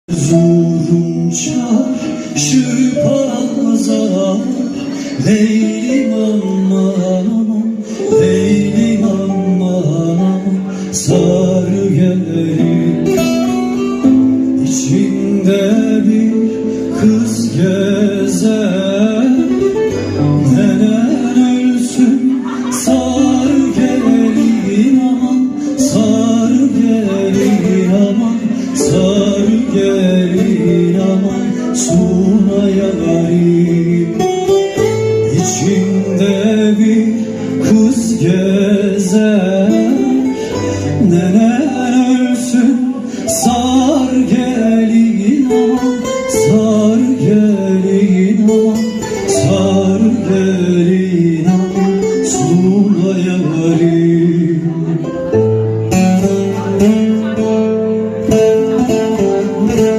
Zurum çarşı pazar, Leylim aman aman, Leylim aman aman, sarı gelin. İçinde bir kız gezer, nenen ölsün, sarı gelin aman, sarı gelin aman, sarı gelin aman, suna yarim. İçinde bir kız gezer, nenen ölsün, sar gelin aman, sar gelin aman, sar gelin.